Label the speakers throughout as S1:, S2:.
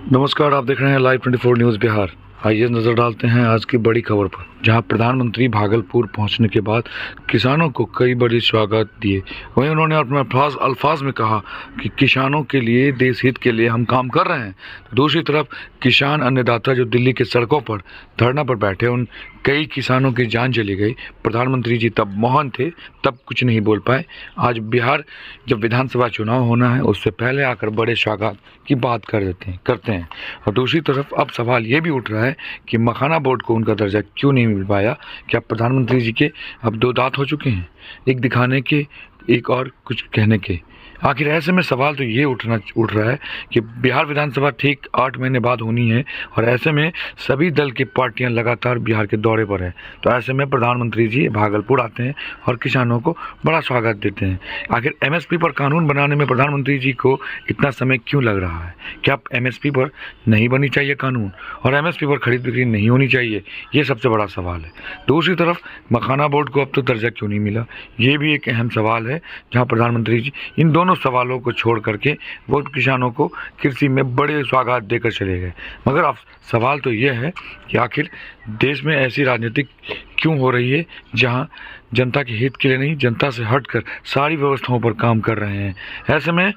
S1: नमस्कार, आप देख रहे हैं लाइव 24 न्यूज़ बिहार। आइए नजर डालते हैं आज की बड़ी खबर पर, जहां प्रधानमंत्री भागलपुर पहुंचने के बाद किसानों को कई बड़ी स्वागत दिए। वहीं उन्होंने अपने अल्फाज में कहा कि किसानों के लिए, देश हित के लिए हम काम कर रहे हैं। तो दूसरी तरफ किसान अन्नदाता जो दिल्ली के सड़कों पर धरना पर बैठे, उन कई किसानों की जान चली गई। प्रधानमंत्री जी तब मौन थे, तब कुछ नहीं बोल पाए। आज बिहार जब विधानसभा चुनाव होना है, उससे पहले आकर बड़े स्वागत की बात करते हैं। और दूसरी तरफ अब सवाल ये भी उठ रहा है कि मखाना बोर्ड को उनका दर्जा क्यों नहीं मिल पाया। क्या प्रधानमंत्री जी के अब दो दांत हो चुके हैं, एक दिखाने के, एक और कुछ कहने के। आखिर ऐसे में सवाल तो ये उठ रहा है कि बिहार विधानसभा ठीक 8 महीने बाद होनी है, और ऐसे में सभी दल की पार्टियां लगातार बिहार के दौरे पर है। तो ऐसे में प्रधानमंत्री जी भागलपुर आते हैं और किसानों को बड़ा स्वागत देते हैं। आखिर एमएसपी पर कानून बनाने में प्रधानमंत्री जी को इतना समय क्यों लग रहा है? क्या एमएसपी पर नहीं बनी चाहिए कानून, और एमएसपी पर खरीद बिक्री नहीं होनी चाहिए? ये सबसे बड़ा सवाल है। दूसरी तरफ मखाना बोर्ड को अब तो दर्जा क्यों नहीं मिला, ये भी एक अहम सवाल है, जहाँ प्रधानमंत्री जी इन दोनों सवालों को छोड़ करके वो किसानों को कृषि में बड़े स्वागत देकर चले गए। मगर अब सवाल तो ये है कि आखिर देश में ऐसी राजनीति क्यों हो रही है, जहां जनता के हित के लिए नहीं, जनता से हटकर सारी व्यवस्थाओं पर काम कर रहे हैं। ऐसे में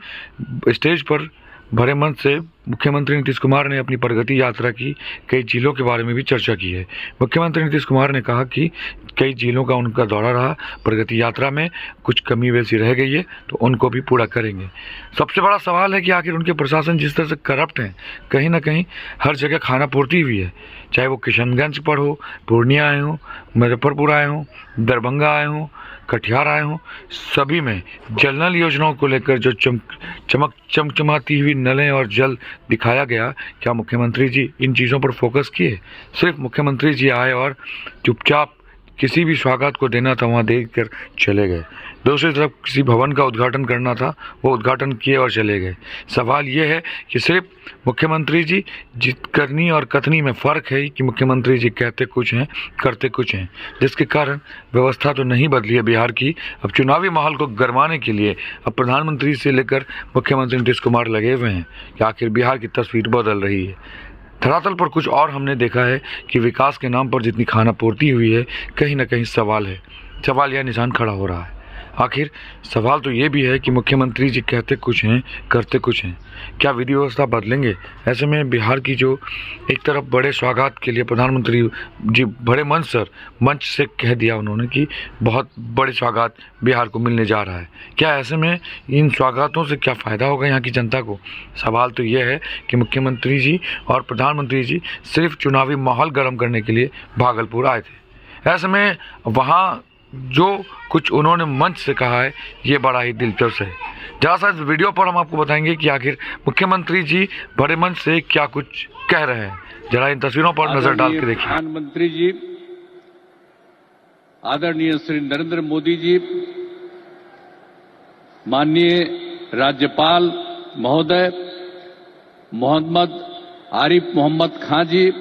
S1: स्टेज पर भरे मन से मुख्यमंत्री नीतीश कुमार ने अपनी प्रगति यात्रा की कई जिलों के बारे में भी चर्चा की है। मुख्यमंत्री नीतीश कुमार ने कहा कि कई जिलों का उनका दौरा रहा, प्रगति यात्रा में कुछ कमी वैसी रह गई है तो उनको भी पूरा करेंगे। सबसे बड़ा सवाल है कि आखिर उनके प्रशासन जिस तरह से करप्ट हैं, कहीं ना कहीं हर जगह खाना पूर्ति हुई है, चाहे वो किशनगंज पर हो, पूर्णिया आए हों, मुजफ्फरपुर आए हों, दरभंगा आए हों, कटिहार आए हों, सभी में जल नल योजनाओं को लेकर जो चमचमाती हुई नलें और जल दिखाया गया, क्या मुख्यमंत्री जी इन चीज़ों पर फोकस किए? सिर्फ मुख्यमंत्री जी आए और चुपचाप किसी भी स्वागत को देना था वहाँ देख कर चले गए। दूसरी तरफ किसी भवन का उद्घाटन करना था, वो उद्घाटन किए और चले गए। सवाल ये है कि सिर्फ मुख्यमंत्री जी करनी और कथनी में फ़र्क है कि मुख्यमंत्री जी कहते कुछ हैं, करते कुछ हैं, जिसके कारण व्यवस्था तो नहीं बदली है बिहार की। अब चुनावी माहौल को गरमाने के लिए अब प्रधानमंत्री से लेकर मुख्यमंत्री नीतीश कुमार लगे हुए हैं कि आखिर बिहार की तस्वीर बदल रही है। धरातल पर कुछ और हमने देखा है कि विकास के नाम पर जितनी खानापूर्ति हुई है, कहीं ना कहीं सवाल या निशान खड़ा हो रहा है। आखिर सवाल तो ये भी है कि मुख्यमंत्री जी कहते कुछ हैं, करते कुछ हैं। क्या विधि व्यवस्था बदलेंगे? ऐसे में बिहार की जो एक तरफ बड़े स्वागत के लिए प्रधानमंत्री जी बड़े मंच से कह दिया उन्होंने कि बहुत बड़े स्वागत बिहार को मिलने जा रहा है। क्या ऐसे में इन स्वागतों से क्या फ़ायदा होगा यहाँ की जनता को? सवाल तो ये है कि मुख्यमंत्री जी और प्रधानमंत्री जी सिर्फ चुनावी माहौल गर्म करने के लिए भागलपुर आए थे। ऐसे में वहाँ जो कुछ उन्होंने मंच से कहा है, ये बड़ा ही दिलचस्प है। जरा सा इस वीडियो पर हम आपको बताएंगे कि आखिर मुख्यमंत्री जी बड़े मंच से क्या कुछ कह रहे हैं। जरा इन तस्वीरों पर नजर डाल के देखिए।
S2: प्रधानमंत्री जी, आदरणीय श्री नरेंद्र मोदी जी, माननीय राज्यपाल महोदय मोहम्मद आरिफ मोहम्मद खान जी,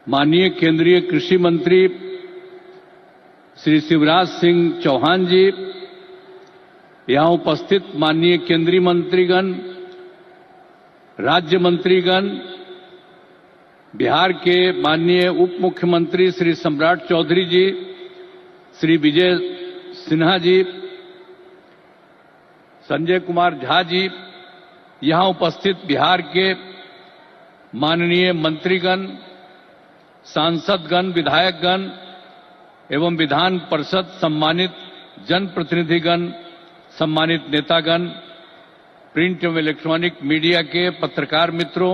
S2: माननीय केंद्रीय कृषि मंत्री श्री शिवराज सिंह चौहान जी, यहां उपस्थित माननीय केंद्रीय मंत्रीगण, राज्य मंत्रीगण, बिहार के माननीय उप मुख्यमंत्री श्री सम्राट चौधरी जी, श्री विजय सिन्हा जी, संजय कुमार झा जी, यहां उपस्थित बिहार के माननीय मंत्रीगण, सांसदगण, विधायकगण एवं विधान परिषद सम्मानित जनप्रतिनिधिगण, सम्मानित नेतागण, प्रिंट एवं इलेक्ट्रॉनिक मीडिया के पत्रकार मित्रों,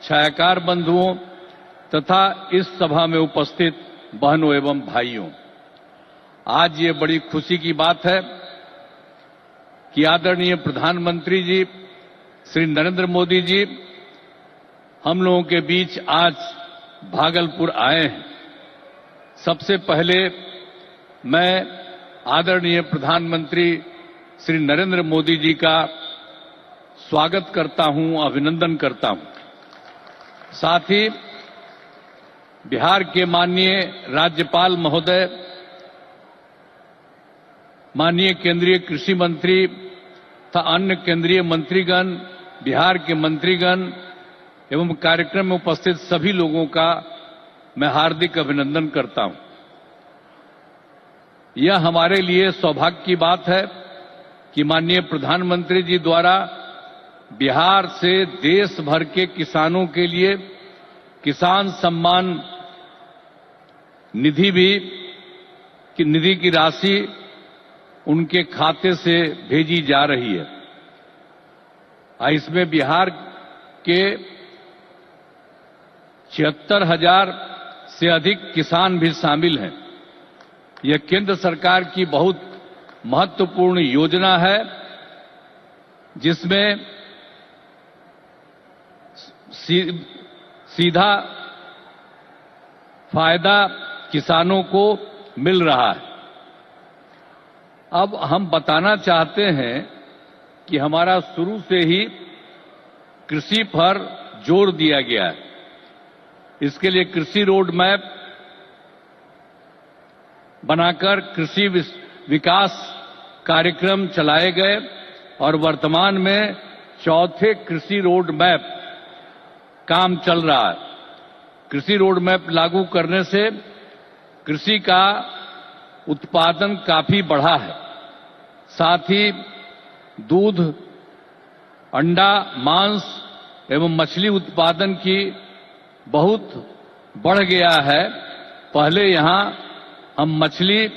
S2: छायाकार बंधुओं तथा इस सभा में उपस्थित बहनों एवं भाइयों, आज ये बड़ी खुशी की बात है कि आदरणीय प्रधानमंत्री जी श्री नरेंद्र मोदी जी हम लोगों के बीच आज भागलपुर आए हैं। सबसे पहले मैं आदरणीय प्रधानमंत्री श्री नरेंद्र मोदी जी का स्वागत करता हूं, अभिनंदन करता हूं। साथ ही बिहार के माननीय राज्यपाल महोदय, माननीय केंद्रीय कृषि मंत्री तथा अन्य केंद्रीय मंत्रीगण, बिहार के मंत्रीगण एवं कार्यक्रम में उपस्थित सभी लोगों का मैं हार्दिक अभिनंदन करता हूं। यह हमारे लिए सौभाग्य की बात है कि माननीय प्रधानमंत्री जी द्वारा बिहार से देश भर के किसानों के लिए किसान सम्मान निधि की राशि उनके खाते से भेजी जा रही है। इसमें बिहार के 76,000 से अधिक किसान भी शामिल हैं। यह केंद्र सरकार की बहुत महत्वपूर्ण योजना है, जिसमें सीधा फायदा किसानों को मिल रहा है। अब हम बताना चाहते हैं कि हमारा शुरू से ही कृषि पर जोर दिया गया है। इसके लिए कृषि रोड मैप बनाकर कृषि विकास कार्यक्रम चलाए गए और वर्तमान में चौथे कृषि रोड मैप काम चल रहा है। कृषि रोड मैप लागू करने से कृषि का उत्पादन काफी बढ़ा है। साथ ही दूध, अंडा, मांस एवं मछली उत्पादन की बहुत बढ़ गया है। पहले यहां हम मछली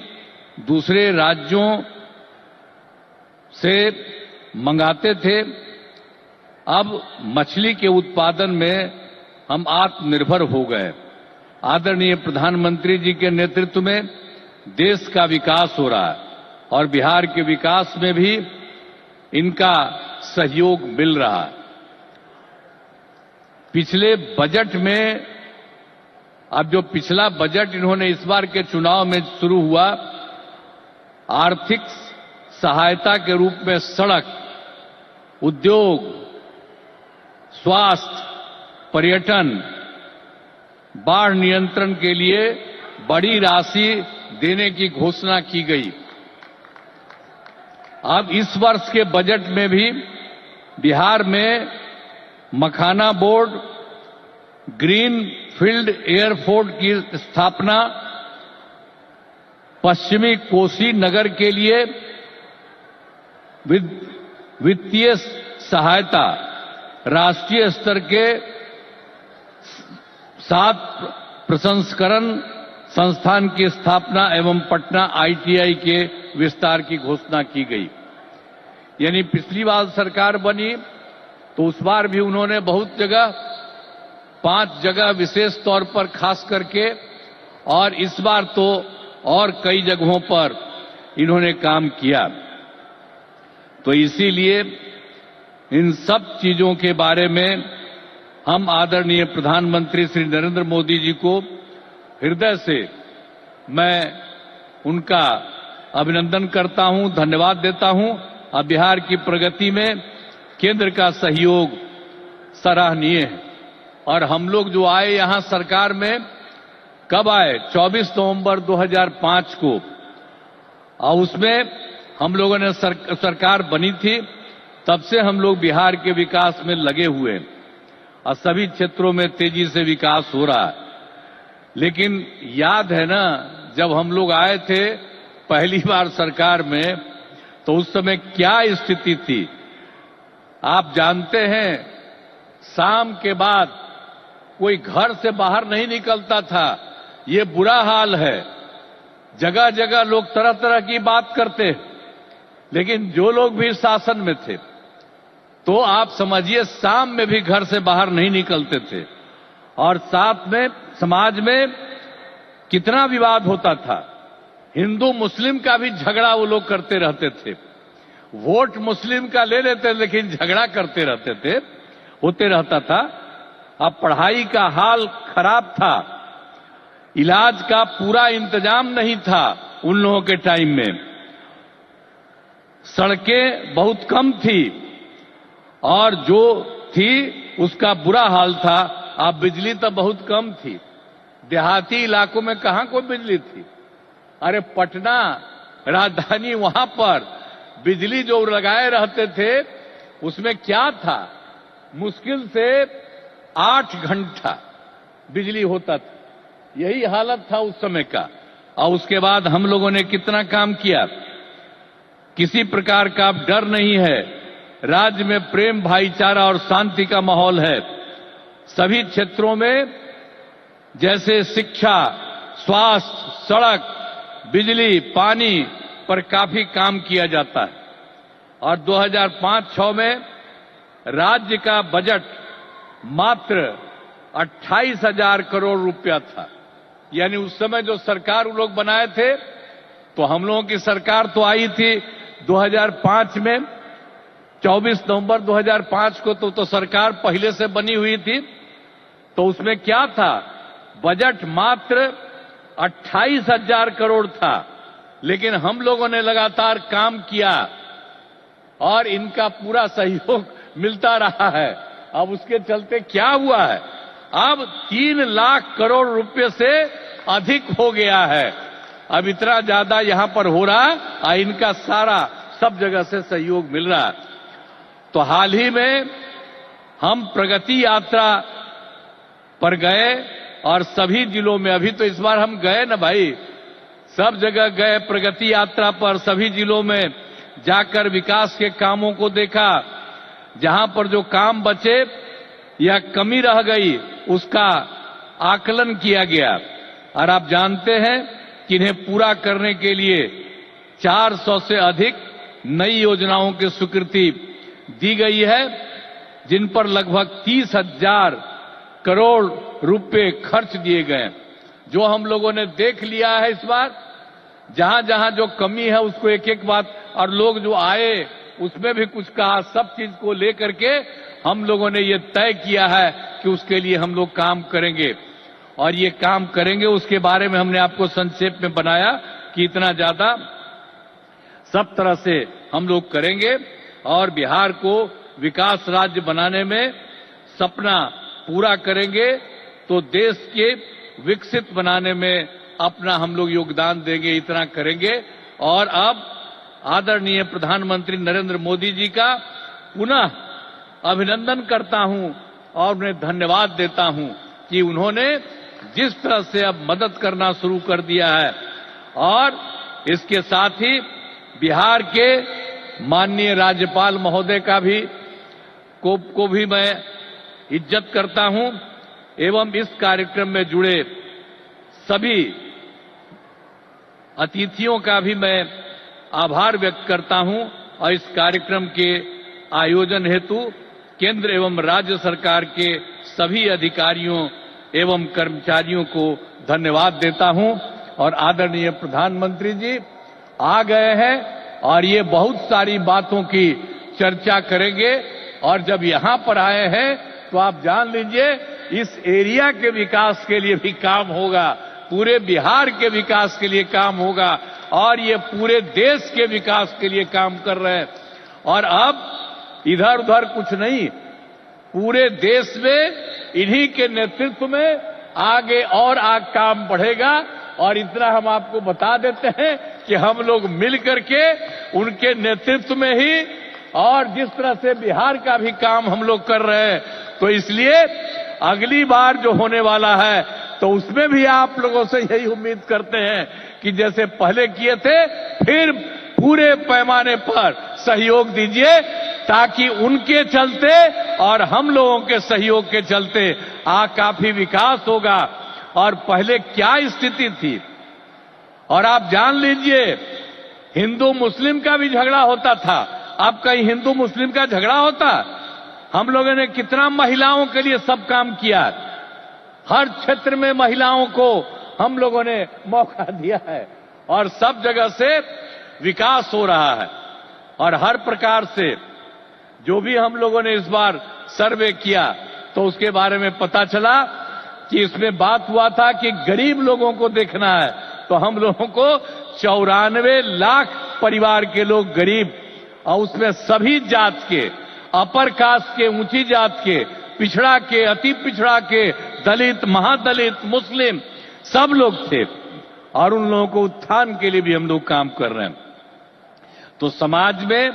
S2: दूसरे राज्यों से मंगाते थे, अब मछली के उत्पादन में हम आत्मनिर्भर हो गए। आदरणीय प्रधानमंत्री जी के नेतृत्व में देश का विकास हो रहा है और बिहार के विकास में भी इनका सहयोग मिल रहा है। पिछले बजट में, अब जो पिछला बजट इन्होंने इस बार के चुनाव में शुरू हुआ, आर्थिक सहायता के रूप में सड़क, उद्योग, स्वास्थ्य, पर्यटन, बाढ़ नियंत्रण के लिए बड़ी राशि देने की घोषणा की गई। अब इस वर्ष के बजट में भी बिहार में मखाना बोर्ड, ग्रीन फील्ड एयरपोर्ट की स्थापना, पश्चिमी कोसी नगर के लिए वित्तीय सहायता, राष्ट्रीय स्तर के 7 प्रसंस्करण संस्थान की स्थापना एवं पटना ITI के विस्तार की घोषणा की गई। यानी पिछली बार सरकार बनी तो उस बार भी उन्होंने बहुत जगह, 5 जगह विशेष तौर पर खास करके, और इस बार तो और कई जगहों पर इन्होंने काम किया। तो इसीलिए इन सब चीजों के बारे में हम आदरणीय प्रधानमंत्री श्री नरेंद्र मोदी जी को हृदय से मैं उनका अभिनंदन करता हूं, धन्यवाद देता हूं। और बिहार की प्रगति में केंद्र का सहयोग सराहनीय है। और हम लोग जो आए यहां सरकार में, कब आए? 24 नवंबर 2005 को, और उसमें हम लोगों ने सरकार बनी थी। तब से हम लोग बिहार के विकास में लगे हुए हैं और सभी क्षेत्रों में तेजी से विकास हो रहा है। लेकिन याद है ना, जब हम लोग आए थे पहली बार सरकार में, तो उस समय क्या स्थिति थी आप जानते हैं। शाम के बाद कोई घर से बाहर नहीं निकलता था। ये बुरा हाल है। जगह जगह लोग तरह तरह की बात करते, लेकिन जो लोग भी शासन में थे, तो आप समझिए शाम में भी घर से बाहर नहीं निकलते थे। और साथ में समाज में कितना विवाद होता था। हिंदू मुस्लिम का भी झगड़ा वो लोग करते रहते थे। वोट मुस्लिम का ले लेते, लेकिन झगड़ा करते रहते थे, होते रहता था। अब पढ़ाई का हाल खराब था, इलाज का पूरा इंतजाम नहीं था उन लोगों के टाइम में, सड़कें बहुत कम थी और जो थी उसका बुरा हाल था। अब बिजली तो बहुत कम थी, देहाती इलाकों में कहां कोई बिजली थी। अरे पटना राजधानी, वहां पर बिजली जो लगाए रहते थे उसमें क्या था, मुश्किल से 8 घंटा बिजली होता था। यही हालत था उस समय का। और उसके बाद हम लोगों ने कितना काम किया, किसी प्रकार का डर नहीं है, राज्य में प्रेम भाईचारा और शांति का माहौल है। सभी क्षेत्रों में जैसे शिक्षा, स्वास्थ्य, सड़क, बिजली, पानी पर काफी काम किया जाता है। और 2005-06 में राज्य का बजट मात्र 28,000 करोड़ रुपया था। यानी उस समय जो सरकार लोग बनाए थे, तो हम लोगों की सरकार तो आई थी 2005 में, 24 नवंबर 2005 को तो सरकार पहले से बनी हुई थी। तो उसमें क्या था, बजट मात्र 28,000 करोड़ था। लेकिन हम लोगों ने लगातार काम किया और इनका पूरा सहयोग मिलता रहा है। अब उसके चलते क्या हुआ है, अब 3 लाख करोड़ रुपए से अधिक हो गया है। अब इतना ज्यादा यहां पर हो रहा और इनका सारा सब जगह से सहयोग मिल रहा है। तो हाल ही में हम प्रगति यात्रा पर गए और सभी जिलों में, अभी तो इस बार हम गए ना भाई, सब जगह गए प्रगति यात्रा पर, सभी जिलों में जाकर विकास के कामों को देखा। जहां पर जो काम बचे या कमी रह गई उसका आकलन किया गया। और आप जानते हैं कि इन्हें पूरा करने के लिए 400 से अधिक नई योजनाओं की स्वीकृति दी गई है, जिन पर लगभग 30,000 करोड़ रुपए खर्च दिए गए। जो हम लोगों ने देख लिया है इस बार, जहां जहां जो कमी है उसको एक एक बात, और लोग जो आए उसमें भी कुछ कहा, सब चीज को लेकर के हम लोगों ने ये तय किया है कि उसके लिए हम लोग काम करेंगे। और ये काम करेंगे उसके बारे में हमने आपको संक्षेप में बनाया कि इतना ज्यादा सब तरह से हम लोग करेंगे और बिहार को विकास राज्य बनाने में सपना पूरा करेंगे, तो देश के विकसित बनाने में अपना हम लोग योगदान देंगे, इतना करेंगे। और अब आदरणीय प्रधानमंत्री नरेंद्र मोदी जी का पुनः अभिनंदन करता हूं और उन्हें धन्यवाद देता हूं कि उन्होंने जिस तरह से अब मदद करना शुरू कर दिया है। और इसके साथ ही बिहार के माननीय राज्यपाल महोदय का भी को भी मैं इज्जत करता हूं एवं इस कार्यक्रम में जुड़े सभी अतिथियों का भी मैं आभार व्यक्त करता हूं। और इस कार्यक्रम के आयोजन हेतु केंद्र एवं राज्य सरकार के सभी अधिकारियों एवं कर्मचारियों को धन्यवाद देता हूं। और आदरणीय प्रधानमंत्री जी आ गए हैं और ये बहुत सारी बातों की चर्चा करेंगे। और जब यहां पर आए हैं तो आप जान लीजिए इस एरिया के विकास के लिए भी काम होगा, पूरे बिहार के विकास के लिए काम होगा और ये पूरे देश के विकास के लिए काम कर रहे हैं। और अब इधर उधर कुछ नहीं, पूरे देश में इन्हीं के नेतृत्व में आगे और काम बढ़ेगा। और इतना हम आपको बता देते हैं कि हम लोग मिल करके उनके नेतृत्व में ही और जिस तरह से बिहार का भी काम हम लोग कर रहे हैं, तो इसलिए अगली बार जो होने वाला है तो उसमें भी आप लोगों से यही उम्मीद करते हैं कि जैसे पहले किए थे फिर पूरे पैमाने पर सहयोग दीजिए, ताकि उनके चलते और हम लोगों के सहयोग के चलते काफी विकास होगा। और पहले क्या स्थिति थी, और आप जान लीजिए हिंदू मुस्लिम का भी झगड़ा होता था। अब कहीं हिंदू मुस्लिम का झगड़ा होता? हम लोगों ने कितना महिलाओं के लिए सब काम किया, हर क्षेत्र में महिलाओं को हम लोगों ने मौका दिया है और सब जगह से विकास हो रहा है। और हर प्रकार से जो भी हम लोगों ने इस बार सर्वे किया तो उसके बारे में पता चला कि इसमें बात हुआ था कि गरीब लोगों को देखना है, तो हम लोगों को 94 लाख परिवार के लोग गरीब, और उसमें सभी जात के, अपर कास्ट के, ऊंची जात के, पिछड़ा के, अति पिछड़ा के, दलित, महादलित, मुस्लिम सब लोग थे। और उन लोगों को उत्थान के लिए भी हम लोग काम कर रहे हैं। तो समाज में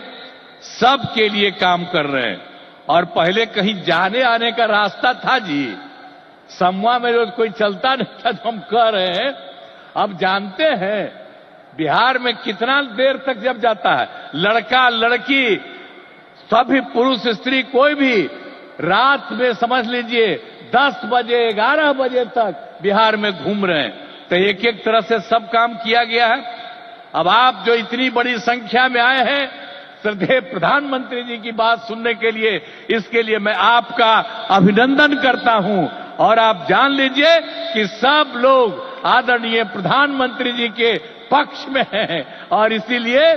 S2: सबके लिए काम कर रहे हैं। और पहले कहीं जाने आने का रास्ता था जी, समूह में रोज कोई चलता नहीं था, तो हम कह रहे हैं अब जानते हैं बिहार में कितना देर तक जब जाता है, लड़का लड़की सभी पुरुष स्त्री कोई भी रात में समझ लीजिए 10 बजे 11 बजे तक बिहार में घूम रहे हैं। तो एक एक तरह से सब काम किया गया है। अब आप जो इतनी बड़ी संख्या में आए हैं श्रद्धेय प्रधानमंत्री जी की बात सुनने के लिए, इसके लिए मैं आपका अभिनंदन करता हूं। और आप जान लीजिए कि सब लोग आदरणीय प्रधानमंत्री जी के पक्ष में हैं और इसीलिए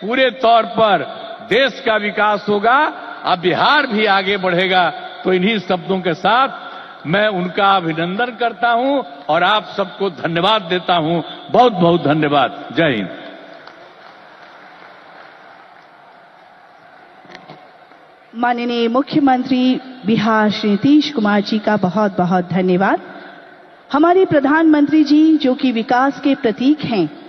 S2: पूरे तौर पर देश का विकास होगा, अब बिहार भी आगे बढ़ेगा। तो इन्हीं शब्दों के साथ मैं उनका अभिनंदन करता हूं और आप सबको धन्यवाद देता हूं। बहुत बहुत धन्यवाद। जय हिंद।
S3: माननीय मुख्यमंत्री बिहार श्री नीतीश कुमार जी का बहुत बहुत धन्यवाद। हमारे प्रधानमंत्री जी जो कि विकास के प्रतीक हैं,